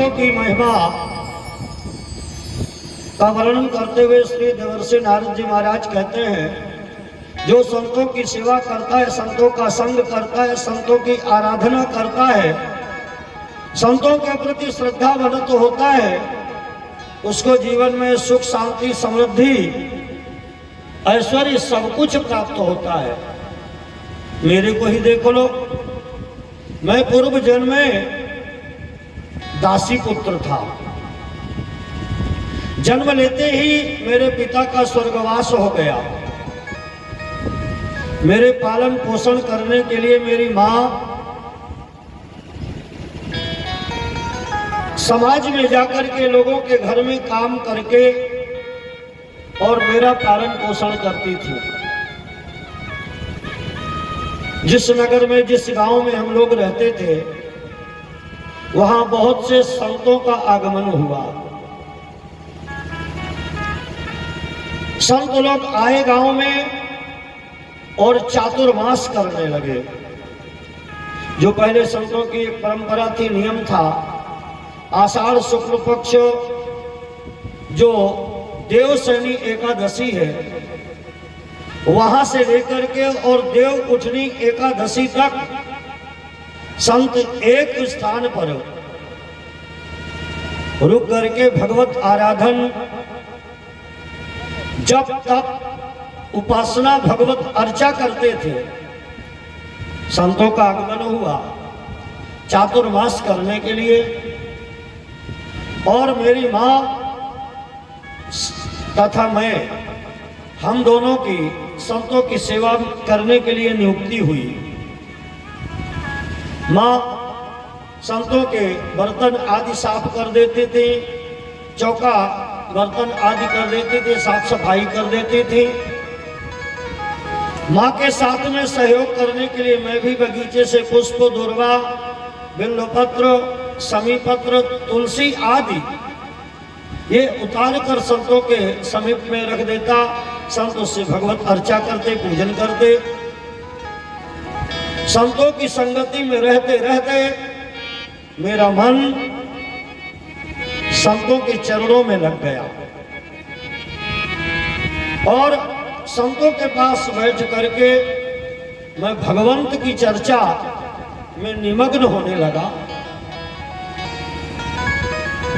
संतों की महिमा का वर्णन करते हुए श्री देवर्षि नारद जी महाराज कहते हैं, जो संतों की सेवा करता है, संतों का संग करता है, संतों की आराधना करता है, संतों के प्रति श्रद्धा वनत होता है, उसको जीवन में सुख, शांति, समृद्धि, ऐश्वर्य सब कुछ प्राप्त होता है। मेरे को ही देखो लो, मैं पूर्व जन्म में दासी पुत्र था। जन्म लेते ही मेरे पिता का स्वर्गवास हो गया। मेरे पालन पोषण करने के लिए मेरी मां समाज में जाकर के लोगों के घर में काम करके और मेरा पालन पोषण करती थी। जिस नगर में, जिस गांव में हम लोग रहते थे, वहां बहुत से संतों का आगमन हुआ। संत लोग आए गांव में और चातुर्मास करने लगे। जो पहले संतों की एक परंपरा थी, नियम था, आषाढ़ शुक्ल पक्ष जो देवशयनी एकादशी है, वहां से लेकर के और देव उठनी एकादशी तक संत एक स्थान पर रुक करके भगवत आराधन, जप तप, उपासना, भगवत अर्चा करते थे। संतों का आगमन हुआ चातुर्मास करने के लिए, और मेरी मां तथा मैं, हम दोनों की संतों की सेवा करने के लिए नियुक्ति हुई। मां संतों के बर्तन आदि साफ कर देते थे, चौका बर्तन आदि कर देते थे, साफ सफाई कर देते थे। मां के साथ में सहयोग करने के लिए मैं भी बगीचे से पुष्प, दुर्वा, बिल्वपत्र, समीपत्र, तुलसी आदि ये उतार कर संतों के समीप में रख देता। संत उससे भगवत अर्चा करते, पूजन करते। संतों की संगति में रहते रहते मेरा मन संतों के चरणों में लग गया और संतों के पास बैठ करके मैं भगवंत की चर्चा में निमग्न होने लगा।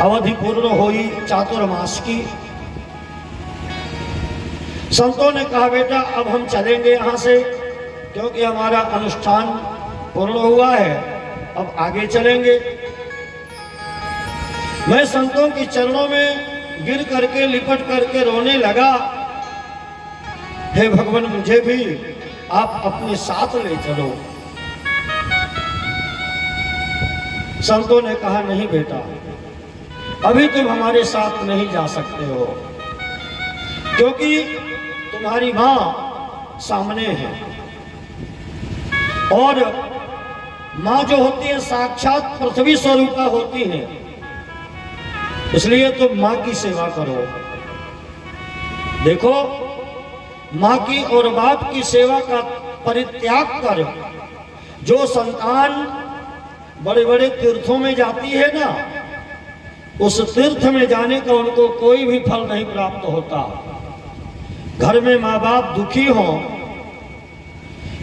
अवधि पूर्ण हुई चातुर्मास की। संतों ने कहा, बेटा अब हम चलेंगे यहाँ से, क्योंकि हमारा अनुष्ठान पूर्ण हुआ है, अब आगे चलेंगे। मैं संतों के चरणों में गिर करके, लिपट करके रोने लगा। हे भगवान, मुझे भी आप अपने साथ ले चलो। संतों ने कहा, नहीं बेटा, अभी तुम हमारे साथ नहीं जा सकते हो, क्योंकि तुम्हारी मां सामने है, और मां जो होती है साक्षात पृथ्वी स्वरूपा होती है, इसलिए तुम मां की सेवा करो। देखो, मां की और बाप की सेवा का परित्याग कर जो संतान बड़े बड़े तीर्थों में जाती है ना, उस तीर्थ में जाने का उनको कोई भी फल नहीं प्राप्त होता। घर में माँ बाप दुखी हो,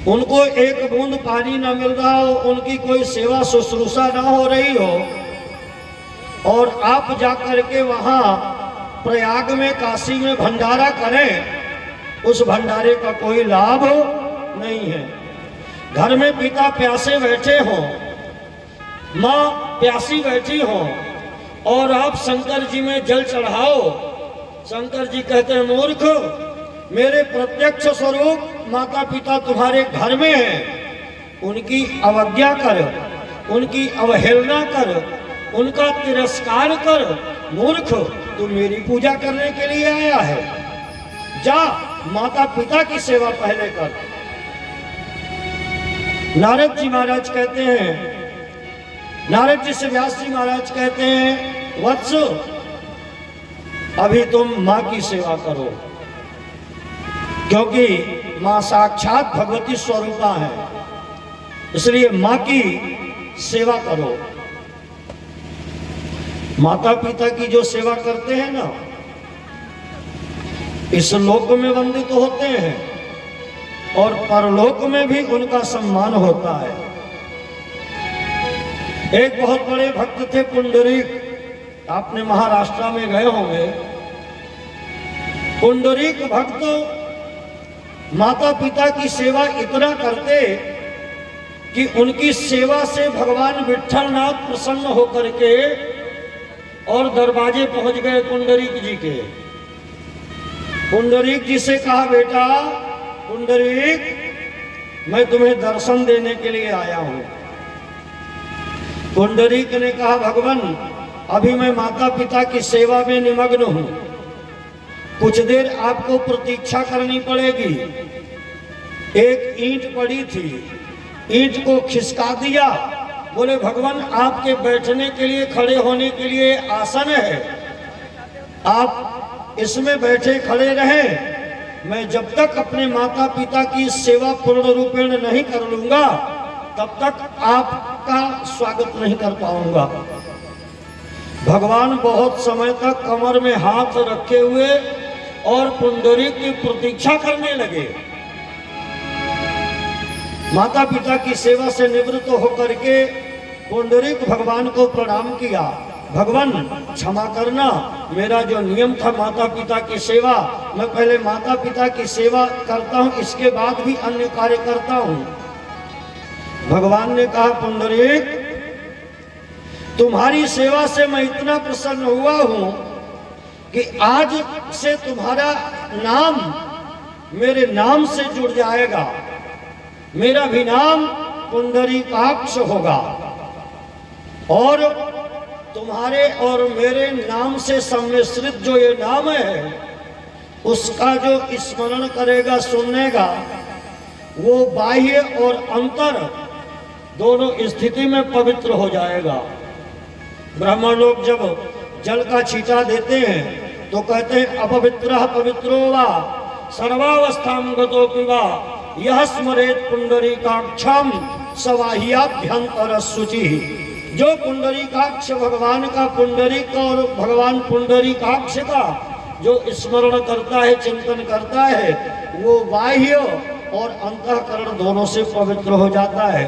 उनको एक बूंद पानी न मिल रहा हो, उनकी कोई सेवा शुश्रूषा न हो रही हो, और आप जाकर के वहां प्रयाग में, काशी में भंडारा करें, उस भंडारे का कोई लाभ नहीं है। घर में पिता प्यासे बैठे हो, माँ प्यासी बैठी हो, और आप शंकर जी में जल चढ़ाओ। शंकर जी कहते हैं, मूर्ख, मेरे प्रत्यक्ष स्वरूप माता पिता तुम्हारे घर में हैं, उनकी अवज्ञा कर, उनकी अवहेलना कर, उनका तिरस्कार कर। मूर्ख, तू मेरी पूजा करने के लिए आया है, जा माता पिता की सेवा पहले कर। नारद जी महाराज कहते हैं, नारद जी से व्यास जी महाराज कहते हैं, वत्स, अभी तुम मां की सेवा करो, क्योंकि मां साक्षात भगवती स्वरूपा है, इसलिए मां की सेवा करो। माता पिता की जो सेवा करते हैं ना, इस लोक में वंदित होते हैं और परलोक में भी उनका सम्मान होता है। एक बहुत बड़े भक्त थे पुंडरीक, आपने महाराष्ट्र में गए होंगे। पुंडरीक भक्त माता पिता की सेवा इतना करते कि उनकी सेवा से भगवान विट्ठलनाथ प्रसन्न होकर के और दरवाजे पहुंच गए पुंडरीक जी के। पुंडरीक जी से कहा, बेटा पुंडरीक, मैं तुम्हें दर्शन देने के लिए आया हूं। पुंडरीक ने कहा, भगवान अभी मैं माता पिता की सेवा में निमग्न हूं, कुछ देर आपको प्रतीक्षा करनी पड़ेगी। एक ईंट पड़ी थी, ईंट को खिसका दिया। बोले, भगवान आपके बैठने के लिए, खड़े होने के लिए आसन है, आप इसमें बैठे खड़े रहें। मैं जब तक अपने माता पिता की सेवा पूर्ण रूपेण नहीं कर लूंगा तब तक आपका स्वागत नहीं कर पाऊंगा। भगवान बहुत समय तक कमर में हाथ रखे हुए और पुंडरीक की प्रतीक्षा करने लगे। माता पिता की सेवा से निवृत्त होकर के पुंडरीक भगवान को प्रणाम किया। भगवान क्षमा करना, मेरा जो नियम था माता पिता की सेवा, मैं पहले माता पिता की सेवा करता हूँ, इसके बाद भी अन्य कार्य करता हूँ। भगवान ने कहा, पुंडरीक तुम्हारी सेवा से मैं इतना प्रसन्न हुआ हूं कि आज से तुम्हारा नाम मेरे नाम से जुड़ जाएगा, मेरा भी नाम पुंडरीकाक्ष होगा और तुम्हारे और मेरे नाम से सम्मिश्रित जो ये नाम है उसका जो स्मरण करेगा, सुनेगा, वो बाह्य और अंतर दोनों स्थिति में पवित्र हो जाएगा। ब्राह्मण लोग जब जल का छींटा देते हैं तो कहते हैं, अपवित्रः पवित्रो वा सर्वावस्थां गतोऽपि वा यः स्मरेत् पुंडरीकाक्षं स बाह्याभ्यंतरः शुचिः। जो पुंडरीकाक्ष भगवान का, पुंडरीक और भगवान पुंडरीकाक्ष का जो स्मरण करता है, चिंतन करता है, वो बाह्य और अंतःकरण दोनों से पवित्र हो जाता है।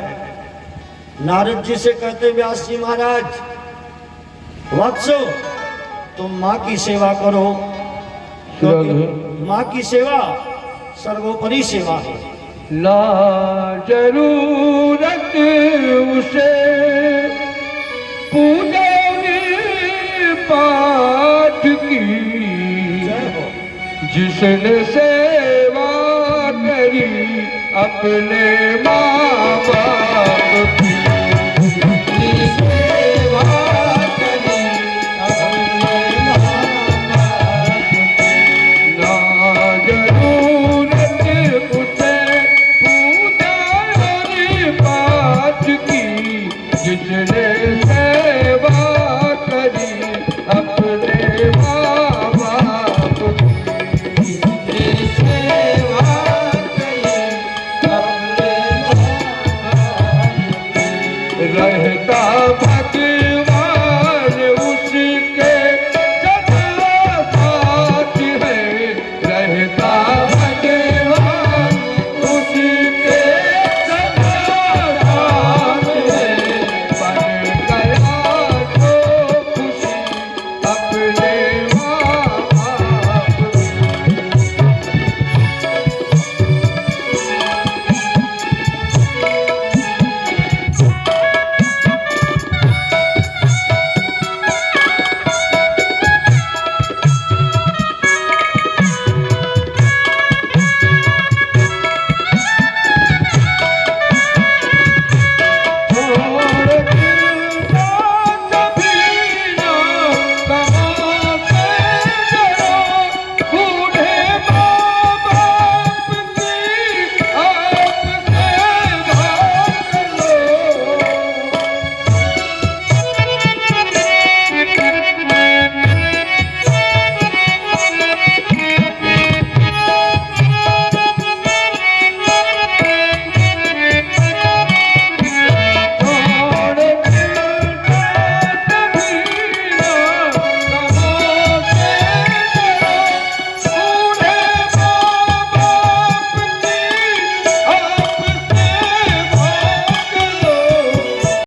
नारद जी से कहते, व्यास जी महाराज, वत्स तुम माँ की सेवा करो, क्योंकि माँ की सेवा सर्वोपरि सेवा है। ला जरूरत उसे पूजा पाठ की, जिसने सेवा करी अपने माँ बाप की, सेवा करी अपने माँ बाप की। ना जरूरत उसे पूजा और पाठ की, जिसने सेवा करी अपने माँ बाप की, सेवा करी अपने माँ बाप की। रहता भक्त